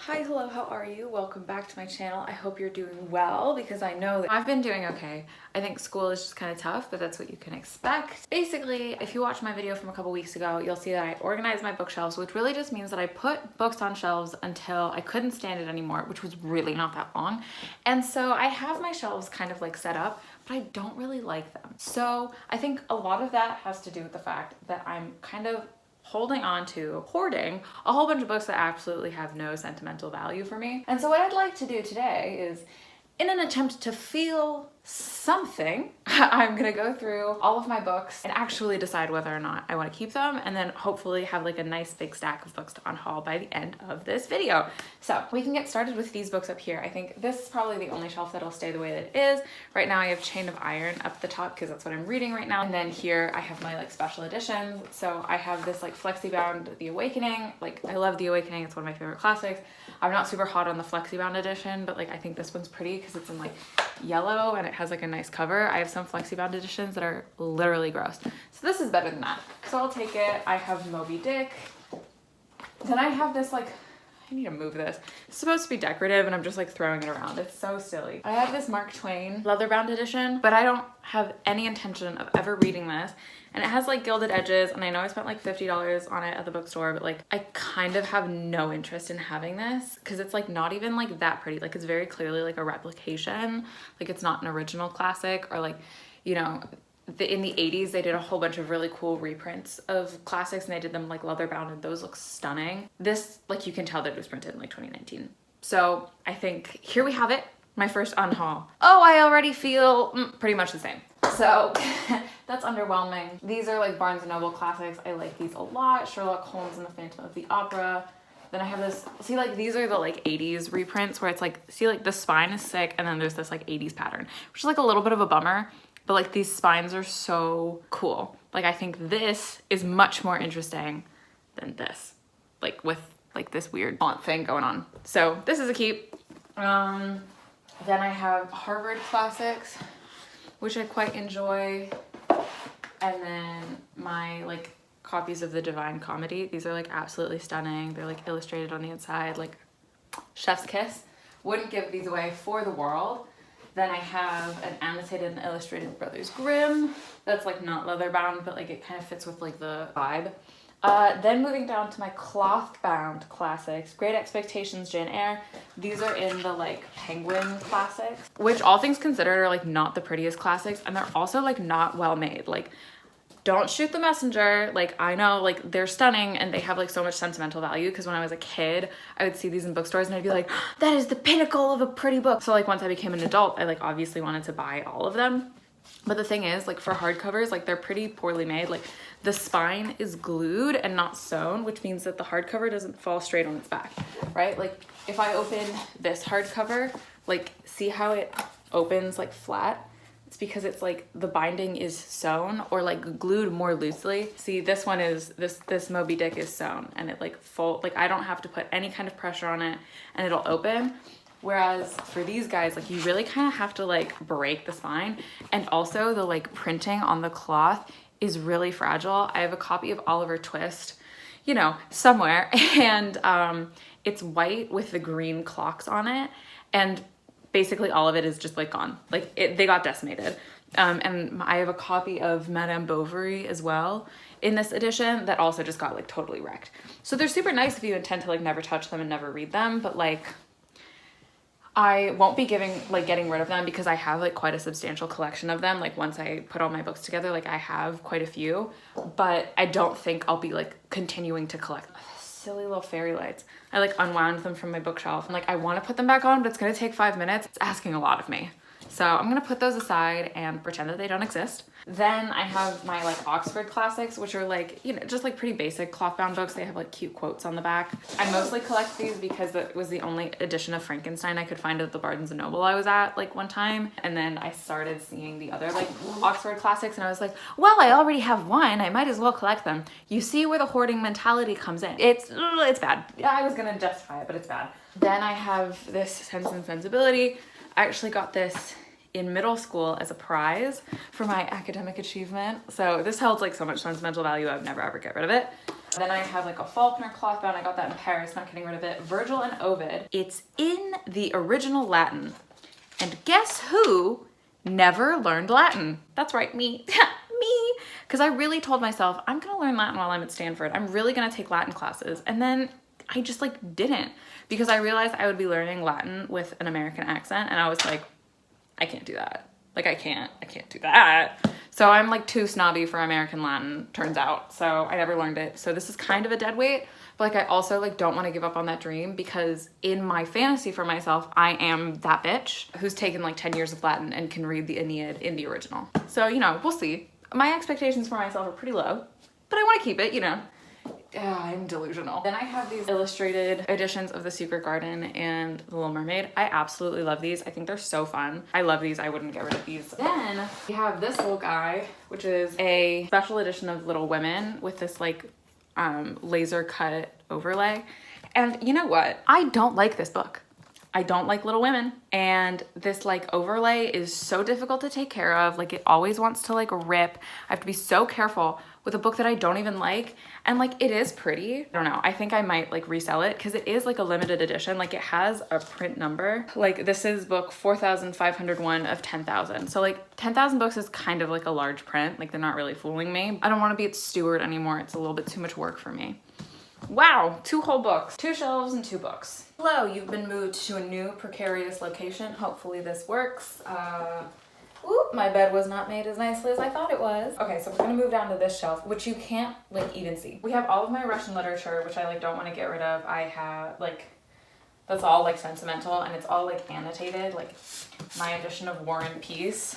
Hi, hello, how are you? Welcome back to my channel. I hope you're doing well because I know that I've been doing okay. I think school is just kind of tough, but that's what you can expect. Basically, if you watched my video from a couple weeks ago, you'll see that I organized my bookshelves, which really just means that I put books on shelves until I couldn't stand it anymore, which was really not that long. And so I have my shelves kind of like set up, but I don't really like them. So I think a lot of that has to do with the fact that I'm kind of holding on to, hoarding a whole bunch of books that absolutely have no sentimental value for me. And so what I'd like to do today is, in an attempt to feel something, I'm gonna go through all of my books and actually decide whether or not I want to keep them, and then hopefully have like a nice big stack of books to unhaul by the end of this video. So we can get started with these books up here. I think this is probably the only shelf that'll stay the way that it is. Right now I have Chain of Iron up the top because that's what I'm reading right now. And then here I have my like special editions. So I have this like flexi-bound The Awakening. Like I love The Awakening, it's one of my favorite classics. I'm not super hot on the flexi-bound edition, but like I think this one's pretty because it's in like yellow and it has like a nice cover. I have some flexi-bound editions that are literally gross. So this is better than that. So I'll take it. I have Moby Dick. Then I have this like, I need to move this. It's supposed to be decorative and I'm just like throwing it around. It's so silly. I have this Mark Twain leather-bound edition, but I don't have any intention of ever reading this. And it has like gilded edges, and I know I spent like $50 on it at the bookstore, but like I kind of have no interest in having this because it's like not even like that pretty. Like it's very clearly like a replication. Like it's not an original classic, or like, you know, in the 80s they did a whole bunch of really cool reprints of classics and they did them like leather bound, and those look stunning. This, like, you can tell that it was printed in like 2019. So I think here we have it, my first unhaul. Oh, I already feel pretty much the same. So that's underwhelming. These are like Barnes & Noble classics. I like these a lot. Sherlock Holmes and the Phantom of the Opera. Then I have this, see, like these are the like 80s reprints where it's like, see, like the spine is sick and then there's this like 80s pattern, which is like a little bit of a bummer, but like these spines are so cool. Like I think this is much more interesting than this, like with like this weird font thing going on. So this is a keep. Then I have Harvard classics, which I quite enjoy. And then my like copies of the Divine Comedy. These are like absolutely stunning. They're like illustrated on the inside, like chef's kiss. Wouldn't give these away for the world. Then I have an annotated and illustrated Brothers Grimm. That's like not leather bound, but like it kind of fits with like the vibe. Then moving down to my cloth bound classics, Great Expectations, Jane Eyre. These are in the like Penguin classics, which all things considered are like not the prettiest classics, and they're also like not well made. Like, don't shoot the messenger. Like, I know like they're stunning and they have like so much sentimental value because when I was a kid I would see these in bookstores and I'd be like, that is the pinnacle of a pretty book. So like once I became an adult, I like obviously wanted to buy all of them. But the thing is, like for hardcovers, like they're pretty poorly made. Like the spine is glued and not sewn, which means that the hardcover doesn't fall straight on its back, right? Like if I open this hardcover, like see how it opens like flat? It's because it's like the binding is sewn or like glued more loosely. See, this one is, this Moby Dick is sewn and it like like I don't have to put any kind of pressure on it and it'll open. Whereas for these guys, like you really kind of have to like break the spine, and also the like printing on the cloth is really fragile. I have a copy of Oliver Twist, you know, somewhere, and it's white with the green clocks on it, and basically all of it is just like gone. Like they got decimated. And I have a copy of Madame Bovary as well in this edition that also just got like totally wrecked. So they're super nice if you intend to like never touch them and never read them, but like I won't be getting rid of them because I have like quite a substantial collection of them. Like once I put all my books together, like I have quite a few, but I don't think I'll be like continuing to collect. Silly little fairy lights. I like unwound them from my bookshelf and like I want to put them back on, but it's gonna take 5 minutes. It's asking a lot of me. So I'm gonna put those aside and pretend that they don't exist. Then I have my like Oxford classics, which are like, you know, just like pretty basic cloth bound books. They have like cute quotes on the back. I mostly collect these because it was the only edition of Frankenstein I could find at the Barnes & Noble I was at like one time. And then I started seeing the other like Oxford classics and I was like, well, I already have one. I might as well collect them. You see where the hoarding mentality comes in. It's bad. Yeah, I was gonna justify it, but it's bad. Then I have this Sense and Sensibility. I actually got this in middle school as a prize for my academic achievement. So this held like so much sentimental value, I would never ever get rid of it. Then I have like a Faulkner cloth bound. I got that in Paris, not getting rid of it. Virgil and Ovid. It's in the original Latin. And guess who never learned Latin? That's right, me. Me. Because I really told myself, I'm gonna learn Latin while I'm at Stanford. I'm really gonna take Latin classes. And then I just like didn't, because I realized I would be learning Latin with an American accent. And I was like, I can't do that. Like, I can't do that. So I'm like too snobby for American Latin, turns out. So I never learned it. So this is kind of a dead weight, but like I also like don't want to give up on that dream, because in my fantasy for myself, I am that bitch who's taken like 10 years of Latin and can read the Aeneid in the original. So, you know, we'll see. My expectations for myself are pretty low, but I want to keep it, you know. I'm delusional. Then I have these illustrated editions of The Secret Garden and The Little Mermaid. I absolutely love these. I think they're so fun. I love these. I wouldn't get rid of these. Then we have this little guy, which is a special edition of Little Women with this like laser cut overlay. And you know what? I don't like this book. I don't like Little Women, and this like overlay is so difficult to take care of. Like, it always wants to like rip. I have to be so careful with a book that I don't even like. And like, it is pretty. I don't know. I think I might like resell it, because it is like a limited edition. Like, it has a print number. Like, this is book 4,501 of 10,000. So like 10,000 books is kind of like a large print. Like, they're not really fooling me. I don't want to be its steward anymore. It's a little bit too much work for me. Wow, 2 whole books, 2 shelves and 2 books. Hello, you've been moved to a new precarious location. Hopefully this works. Oop, my bed was not made as nicely as I thought it was. Okay, so we're gonna move down to this shelf, which you can't like even see. We have all of my Russian literature, which I like don't want to get rid of. I have like, that's all like sentimental, and it's all like annotated, like my edition of War and Peace.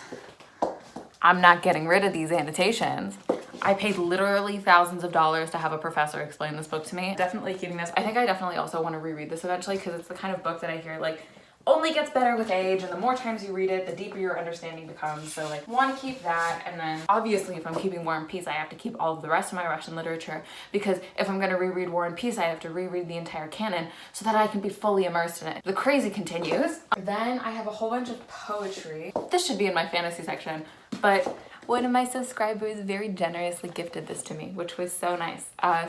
I'm not getting rid of these annotations. I paid literally thousands of dollars to have a professor explain this book to me. Definitely keeping this. I think I definitely also want to reread this eventually, because it's the kind of book that I hear like only gets better with age, and the more times you read it, the deeper your understanding becomes. So like, want to keep that. And then obviously if I'm keeping War and Peace, I have to keep all of the rest of my Russian literature, because if I'm going to reread War and Peace, I have to reread the entire canon so that I can be fully immersed in it. The crazy continues. Then I have a whole bunch of poetry. This should be in my fantasy section, but one of my subscribers very generously gifted this to me, which was so nice.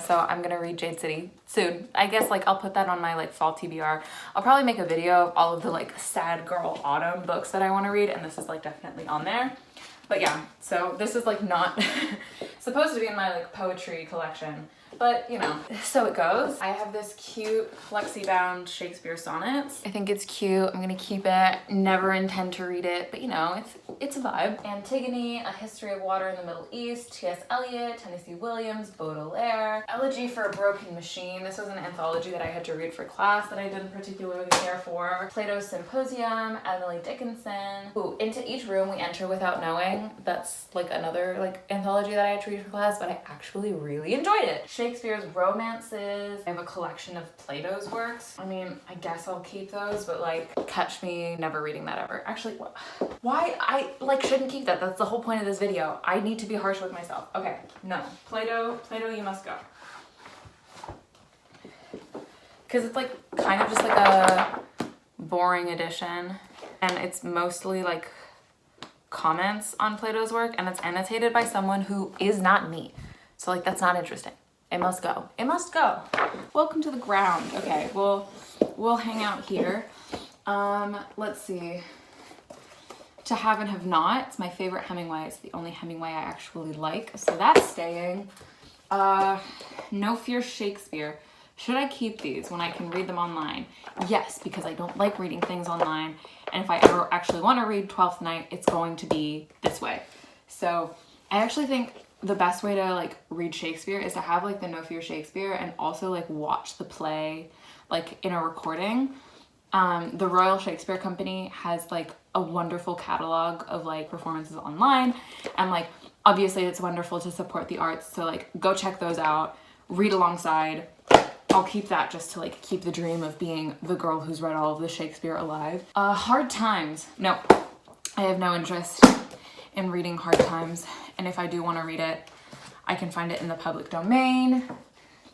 So I'm gonna read Jade City soon. I guess like I'll put that on my like fall TBR. I'll probably make a video of all of the like sad girl autumn books that I wanna read, and this is like definitely on there. But yeah, so this is like not supposed to be in my like poetry collection, but you know, so it goes. I have this cute flexi-bound Shakespeare sonnets. I think it's cute. I'm gonna keep it. Never intend to read it, but you know, it's a vibe. Antigone, A History of Water in the Middle East, T.S. Eliot, Tennessee Williams, Baudelaire, Elegy for a Broken Machine. This was an anthology that I had to read for class that I didn't particularly care for. Plato's Symposium, Emily Dickinson. Ooh, Into Each Room We Enter Without Knowing. That's like another like anthology that I had to read for class, but I actually really enjoyed it. Shakespeare's romances. I have a collection of Plato's works. I mean, I guess I'll keep those, but like, catch me never reading that ever. Actually, why? I like shouldn't keep that. That's the whole point of this video. I need to be harsh with myself. Okay, no. Plato, you must go. Because it's like kind of just like a boring edition, and it's mostly like comments on Plato's work, and it's annotated by someone who is not me. So like, that's not interesting. It must go. It must go. Welcome to the ground. Okay, we'll hang out here. Let's see. To Have and Have Not. It's my favorite Hemingway. It's the only Hemingway I actually like. So that's staying. No Fear Shakespeare. Should I keep these when I can read them online? Yes, because I don't like reading things online. And if I ever actually want to read Twelfth Night, it's going to be this way. So I actually think the best way to like read Shakespeare is to have like the No Fear Shakespeare and also like watch the play like in a recording. The Royal Shakespeare Company has like a wonderful catalog of like performances online, and like obviously it's wonderful to support the arts, so like go check those out, read alongside. I'll keep that just to like keep the dream of being the girl who's read all of the Shakespeare alive. Hard Times. No, I have no interest in reading Hard Times, and if I do want to read it, I can find it in the public domain.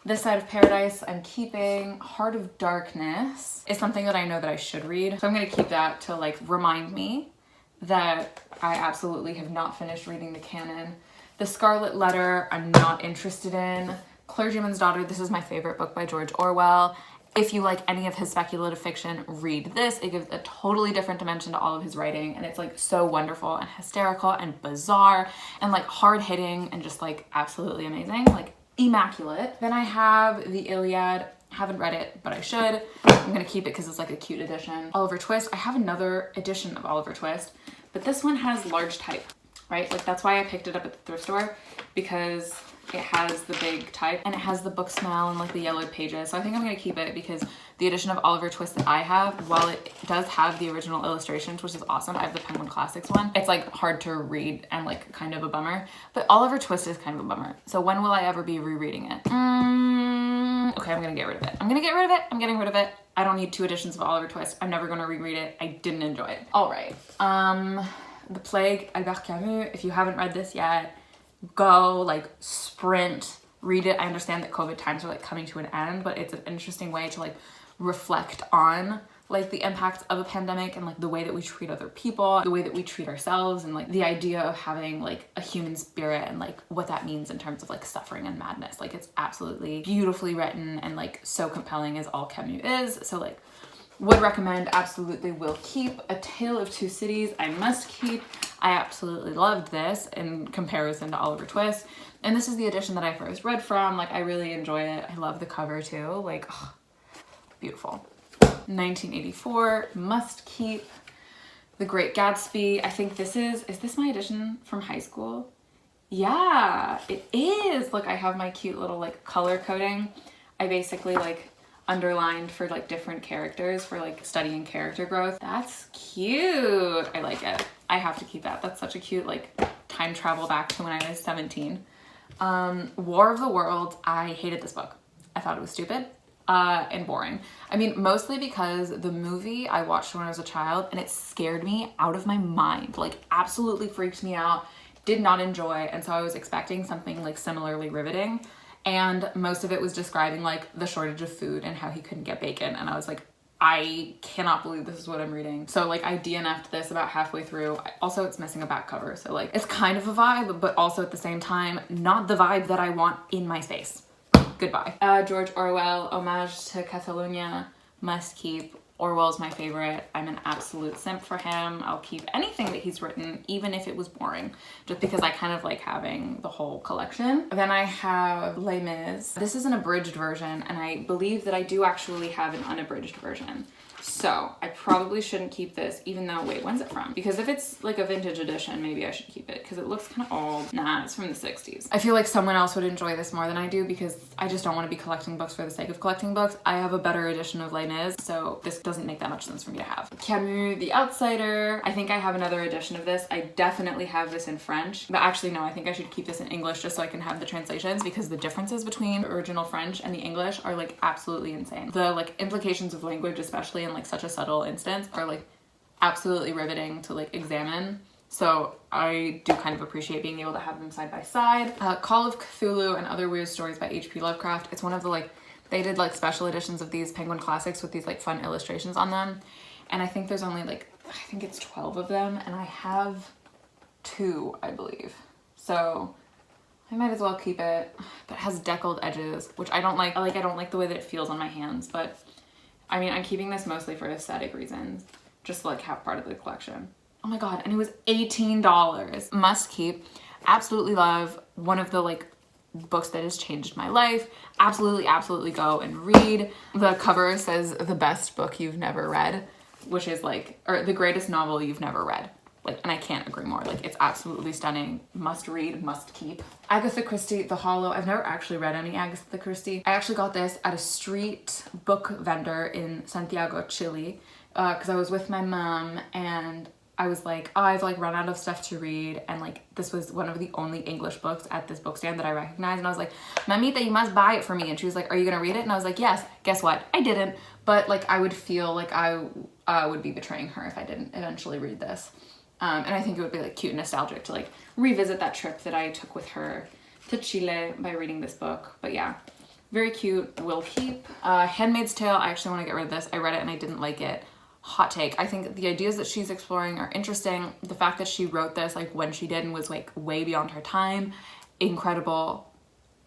This Side of Paradise I'm keeping. Heart of Darkness is something that I know that I should read, so I'm gonna keep that to like remind me that I absolutely have not finished reading the canon. The Scarlet Letter I'm not interested in. Clergyman's Daughter. This is my favorite book by George Orwell. If you like any of his speculative fiction, read this. It gives a totally different dimension to all of his writing, and it's like so wonderful and hysterical and bizarre and like hard-hitting and just like absolutely amazing, like immaculate. Then I have the Iliad. Haven't read it, but I should. I'm gonna keep it because it's like a cute edition. Oliver Twist. I have another edition of Oliver Twist, but this one has large type, right? Like that's why I picked it up at the thrift store, because it has the big type and it has the book smell and like the yellowed pages. So I think I'm gonna keep it because the edition of Oliver Twist that I have, while it does have the original illustrations, which is awesome, I have the Penguin Classics one, it's like hard to read and like kind of a bummer, but Oliver Twist is kind of a bummer. So when will I ever be rereading it? Okay, I'm gonna get rid of it. I'm gonna get rid of it. I'm getting rid of it. I don't need 2 editions of Oliver Twist. I'm never gonna reread it. I didn't enjoy it. All right. The Plague, Albert Camus. If you haven't read this yet, go like sprint, read it. I understand that COVID times are like coming to an end, but it's an interesting way to like reflect on like the impacts of a pandemic and like the way that we treat other people, the way that we treat ourselves, and like the idea of having like a human spirit and like what that means in terms of like suffering and madness. Like it's absolutely beautifully written and like so compelling as all Camus is. So like would recommend, absolutely will keep. A Tale of Two Cities, I must keep. I absolutely loved this in comparison to Oliver Twist. And this is the edition that I first read from. Like I really enjoy it. I love the cover too. Like, oh, beautiful. 1984, must keep. The Great Gatsby. I think this is this my edition from high school? Yeah, it is. Look, I have my cute little like color coding. I basically like underlined for like different characters for like studying character growth. That's cute. I like it. I have to keep that. That's such a cute like time travel back to when I was 17. War of the Worlds. I hated this book. I thought it was stupid and boring. I mean, mostly because the movie I watched when I was a child and it scared me out of my mind. Like absolutely freaked me out. Did not enjoy. And so I was expecting something like similarly riveting. And most of it was describing like the shortage of food and how he couldn't get bacon. And I was like, I cannot believe this is what I'm reading. So like I DNF'd this about halfway through. Also, it's missing a back cover. So like it's kind of a vibe, but also at the same time, not the vibe that I want in my space. Goodbye. George Orwell, Homage to Catalonia, must keep. Orwell's my favorite. I'm an absolute simp for him. I'll keep anything that he's written, even if it was boring, just because I kind of like having the whole collection. Then I have Les Mis. This is an abridged version, and I believe that I do actually have an unabridged version. So I probably shouldn't keep this, even though, wait, when's it from? Because if it's like a vintage edition, maybe I should keep it because it looks kind of old. Nah, it's from the 60s. I feel like someone else would enjoy this more than I do because I just don't want to be collecting books for the sake of collecting books. I have a better edition of Les Mis, so this doesn't make that much sense for me to have. Camus, The Outsider. I think I have another edition of this. I definitely have this in French, but actually no, I think I should keep this in English just so I can have the translations because the differences between the original French and the English are like absolutely insane. The like implications of language, especially in like such a subtle instance, are like absolutely riveting to like examine. So I do kind of appreciate being able to have them side by side. Call of Cthulhu and Other Weird Stories by H.P. Lovecraft. It's one of the like, they did like special editions of these Penguin Classics with these like fun illustrations on them. And I think there's only like, I think it's 12 of them and I have 2, I believe. So I might as well keep it, but it has deckled edges, which I don't like. I don't like the way that it feels on my hands, but I mean, I'm keeping this mostly for aesthetic reasons, just to like have part of the collection. Oh my God, and it was $18. Must keep. Absolutely love. One of the like books that has changed my life. Absolutely, absolutely go and read. The cover says the best book you've never read, which is like, or the greatest novel you've never read. Like, and I can't agree more. Like, it's absolutely stunning. Must read, must keep. Agatha Christie, The Hollow. I've never actually read any Agatha Christie. I actually got this at a street book vendor in Santiago, Chile, because I was with my mom and I was like, oh, I've like run out of stuff to read. And like, this was one of the only English books at this book stand that I recognized. And I was like, Mamita, you must buy it for me. And she was like, are you gonna read it? And I was like, yes. Guess what? I didn't. But like, I would feel like I would be betraying her if I didn't eventually read this. And I think it would be like cute and nostalgic to like revisit that trip that I took with her to Chile by reading this book. But yeah, very cute, will keep. Handmaid's Tale, I actually want to get rid of this. I read it and I didn't like it. Hot take. I think the ideas that she's exploring are interesting. The fact that she wrote this like when she did and was like way beyond her time, incredible.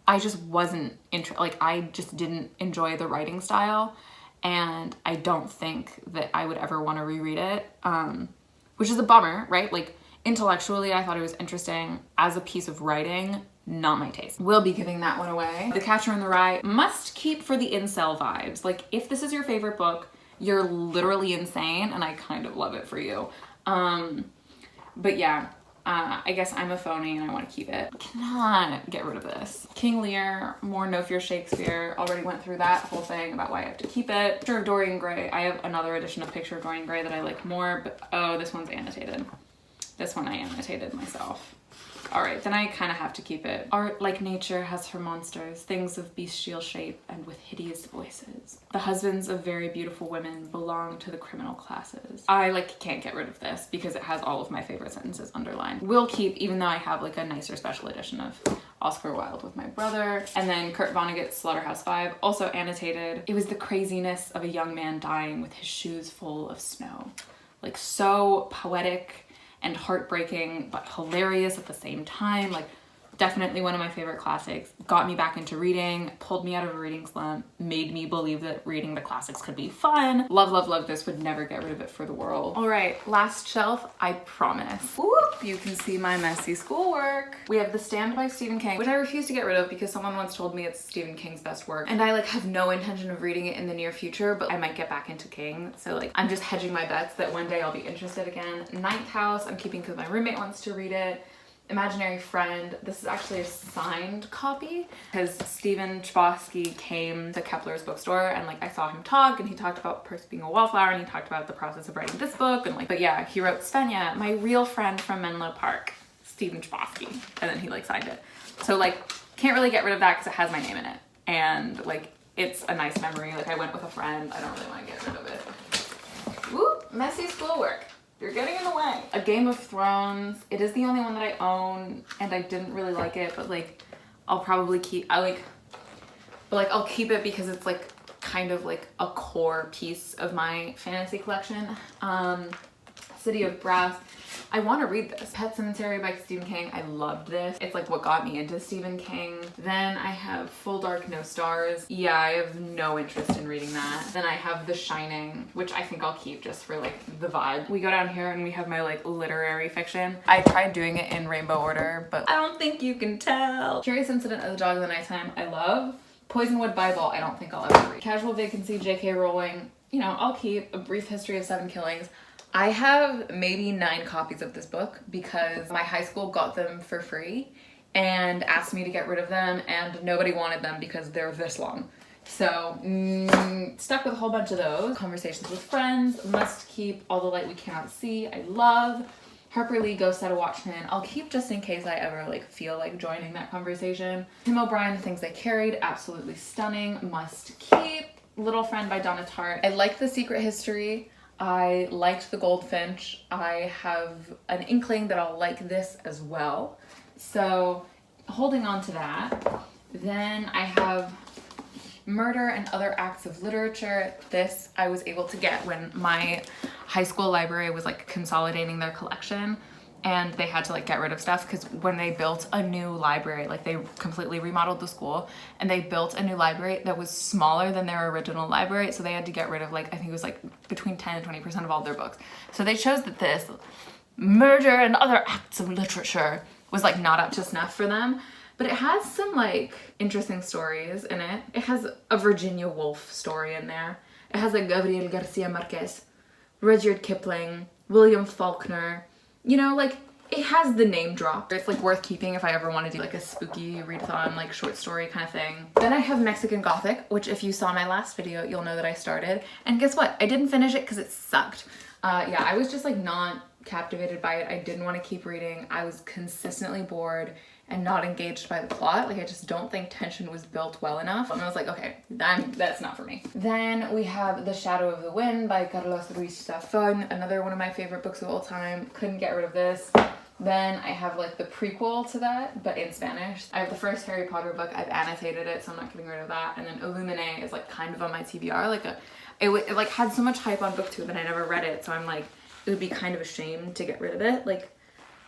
I just wasn't like I just didn't enjoy the writing style, and I don't think that I would ever want to reread it, which is a bummer, right? Like intellectually I thought it was interesting. As a piece of writing, not my taste. We'll be giving that one away. The Catcher in the Rye, must keep for the incel vibes. Like if this is your favorite book, you're literally insane, and I kind of love it for you. But yeah, I guess I'm a phony and I want to keep it. Cannot get rid of this. King Lear, more No Fear Shakespeare. Already went through that whole thing about why I have to keep it. Picture of Dorian Gray. I have another edition of Picture of Dorian Gray that I like more, but oh, this one's annotated. This one I annotated myself. All right, then I kind of have to keep it. Art, like nature, has her monsters, things of bestial shape and with hideous voices. The husbands of very beautiful women belong to the criminal classes. I like can't get rid of this because it has all of my favorite sentences underlined. Will keep, even though I have like a nicer special edition of Oscar Wilde with my brother. And then Kurt Vonnegut's Slaughterhouse-Five, also annotated. It was the craziness of a young man dying with his shoes full of snow. Like so poetic and heartbreaking, but hilarious at the same time. Like definitely one of my favorite classics. Got me back into reading, pulled me out of a reading slump, made me believe that reading the classics could be fun. Love, love, love this, would never get rid of it for the world. All right, last shelf, I promise. Whoop, you can see my messy schoolwork. We have The Stand by Stephen King, which I refuse to get rid of because someone once told me it's Stephen King's best work. And I like have no intention of reading it in the near future, but I might get back into King. So like, I'm just hedging my bets that one day I'll be interested again. Ninth House, I'm keeping because my roommate wants to read it. Imaginary Friend, this is actually a signed copy because Stephen Chbosky came to Kepler's bookstore and like I saw him talk, and he talked about Percy being a wallflower, and he talked about the process of writing this book, and like, but yeah, he wrote Svenya, my real friend from Menlo Park, Stephen Chbosky, and then he like signed it. So like can't really get rid of that because it has my name in it, and like it's a nice memory. Like I went with a friend, I don't really want to get rid of it. Whoop, messy schoolwork. You're getting in the way. A Game of Thrones. It is the only one that I own, and I didn't really like it, but like I'll probably keep, I'll keep it because it's like kind of like a core piece of my fantasy collection. City of Brass. I want to read this. Pet Sematary by Stephen King. I loved this. It's like what got me into Stephen King. Then I have Full Dark, No Stars. Yeah, I have no interest in reading that. Then I have The Shining, which I think I'll keep just for like the vibe. We go down here and we have my like literary fiction. I tried doing it in rainbow order, but I don't think you can tell. Curious Incident of the Dog in the Nighttime, I love. Poisonwood Bible, I don't think I'll ever read. Casual Vacancy, J.K. Rowling, you know, I'll keep. A Brief History of Seven Killings. I have maybe 9 copies of this book because my high school got them for free and asked me to get rid of them, and nobody wanted them because they're this long. So stuck with a whole bunch of those. Conversations with Friends, must keep. All the Light We Cannot See, I love. Harper Lee, Ghost at a Watchman, I'll keep just in case I ever like feel like joining that conversation. Tim O'Brien, The Things They Carried, absolutely stunning, must keep. Little Friend by Donna Tartt. I like The Secret History. I liked The Goldfinch. I have an inkling that I'll like this as well. So holding on to that. Then I have Murder and Other Acts of Literature. This I was able to get when my high school library was like consolidating their collection, and they had to like get rid of stuff because when they built a new library, like they completely remodeled the school and they built a new library that was smaller than their original library, so they had to get rid of like, I think it was like between 10 and 20% of all their books. So they chose that this Murder and Other Acts of Literature was like not up to snuff for them, but it has some like interesting stories in it. It has a Virginia Woolf story in there. It has like Gabriel Garcia Marquez, Rudyard Kipling, William Faulkner. You know, like it has the name drop. It's like worth keeping if I ever want to do like a spooky readathon, like short story kind of thing. Then I have Mexican Gothic, which if you saw my last video, you'll know that I started. And guess what? I didn't finish it because it sucked. Yeah, I was just like not captivated by it. I didn't want to keep reading. I was consistently bored and not engaged by the plot. Like I just don't think tension was built well enough. And I was like, okay, that's not for me. Then we have The Shadow of the Wind by Carlos Ruiz Zafón, another one of my favorite books of all time. Couldn't get rid of this. Then I have like the prequel to that, but in Spanish. I have the first Harry Potter book. I've annotated it, so I'm not getting rid of that. And then Illumine is like kind of on my TBR. Like it like had so much hype on booktube and I never read it, so I'm like, it would be kind of a shame to get rid of it. Like,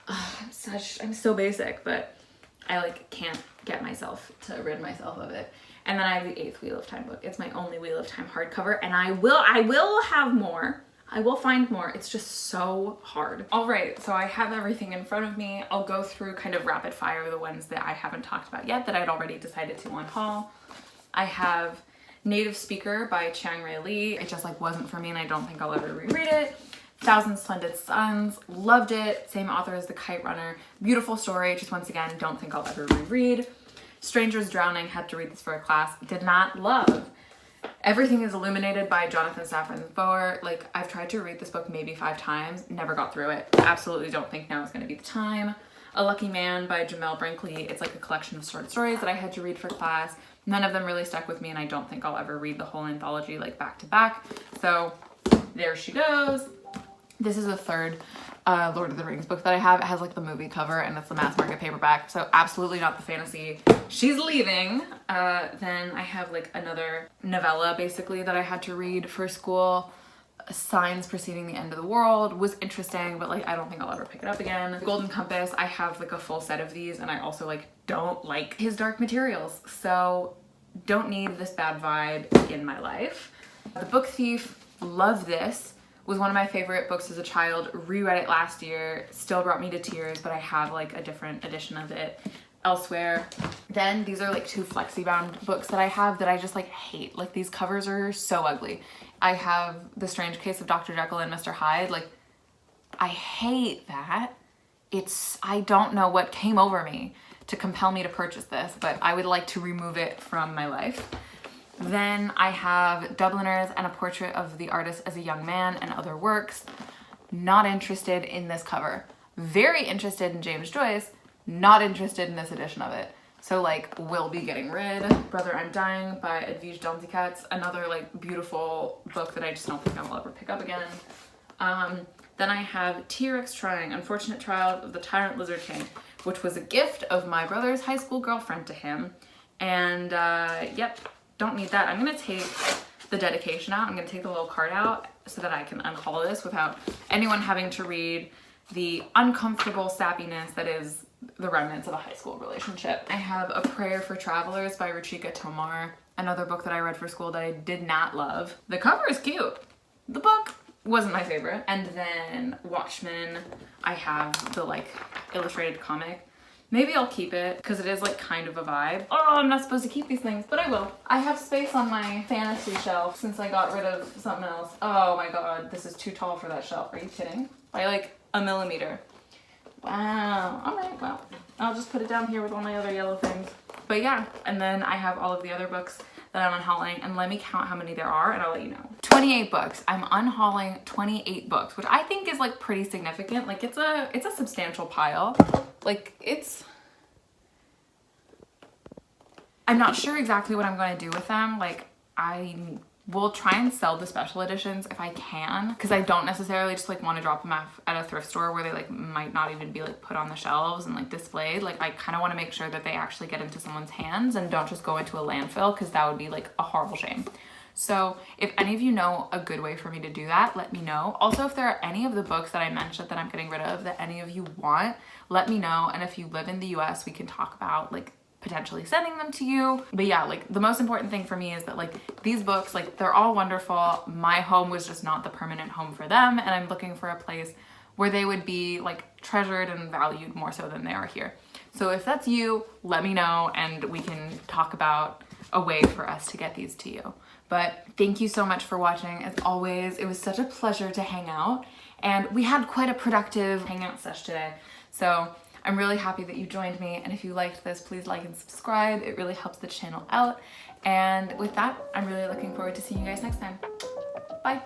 I'm so basic, but I like can't get myself to rid myself of it. And then I have the 8th Wheel of Time book. It's my only Wheel of Time hardcover, and I will have more. I will find more. It's just so hard. All right, so I have everything in front of me. I'll go through kind of rapid fire the ones that I haven't talked about yet that I'd already decided to unhaul. I have Native Speaker by Chiang Rai Lee. It just like wasn't for me, and I don't think I'll ever reread it. Thousand Splendid Suns, loved it. Same author as The Kite Runner. Beautiful story, just once again, don't think I'll ever reread. Strangers Drowning, had to read this for a class, did not love. Everything is Illuminated by Jonathan Safran Foer. Like, I've tried to read this book maybe 5 times, never got through it. Absolutely don't think now is gonna be the time. A Lucky Man by Jamel Brinkley. It's like a collection of short stories that I had to read for class. None of them really stuck with me, and I don't think I'll ever read the whole anthology like back to back. So there she goes. This is the 3rd Lord of the Rings book that I have. It has like the movie cover, and it's the mass market paperback, so absolutely not the fantasy. She's leaving. Then I have like another novella basically that I had to read for school. Signs Preceding the End of the World was interesting, but like I don't think I'll ever pick it up again. Golden Compass, I have like a full set of these, and I also like don't like his dark materials, so don't need this bad vibe in my life. The Book Thief, love this. Was one of my favorite books as a child. Reread it last year, still brought me to tears, but I have like a different edition of it elsewhere. Then these are like 2 flexi-bound books that I have that I just like hate. Like these covers are so ugly. I have The Strange Case of Dr. Jekyll and Mr. Hyde. Like, I hate that. I don't know what came over me to compel me to purchase this, but I would like to remove it from my life. Then I have Dubliners and A Portrait of the Artist as a Young Man and Other Works. Not interested in this cover. Very interested in James Joyce, not interested in this edition of it. So like, will be getting rid. Brother, I'm Dying by Edwige Danticat. Another like beautiful book that I just don't think I will ever pick up again. Then I have T-Rex Trying, Unfortunate Trial of the Tyrant Lizard King, which was a gift of my brother's high school girlfriend to him. And yep, don't need that. I'm gonna take the dedication out. I'm gonna take the little card out so that I can unhaul this without anyone having to read the uncomfortable sappiness that is the remnants of a high school relationship. I have A Prayer for Travelers by Ruchika Tomar, another book that I read for school that I did not love. The cover is cute. The book wasn't my favorite. And then Watchmen, I have the like illustrated comic. Maybe I'll keep it because it is like kind of a vibe. Oh, I'm not supposed to keep these things, but I will. I have space on my fantasy shelf since I got rid of something else. Oh my god, this is too tall for that shelf. Are you kidding? By like a millimeter. Wow. All right, well, I'll just put it down here with all my other yellow things. But yeah, and then I have all of the other books that I'm unhauling, and let me count how many there are and I'll let you know. 28 books. I'm unhauling 28 books, which I think is like pretty significant. Like it's a substantial pile. Like I'm not sure exactly what I'm going to do with them. Like I will try and sell the special editions if I can, because I don't necessarily just like want to drop them off at a thrift store where they like might not even be like put on the shelves and like displayed. Like I kind of want to make sure that they actually get into someone's hands and don't just go into a landfill, because that would be like a horrible shame. So if any of you know a good way for me to do that, let me know. Also, if there are any of the books that I mentioned that I'm getting rid of that any of you want, let me know. And if you live in the US, we can talk about like potentially sending them to you. But yeah, like the most important thing for me is that like these books, like they're all wonderful. My home was just not the permanent home for them, and I'm looking for a place where they would be like treasured and valued more so than they are here. So if that's you, let me know and we can talk about a way for us to get these to you. But thank you so much for watching. As always, it was such a pleasure to hang out, and we had quite a productive hangout sesh today. So I'm really happy that you joined me, and if you liked this, please like and subscribe. It really helps the channel out. And with that, I'm really looking forward to seeing you guys next time. Bye.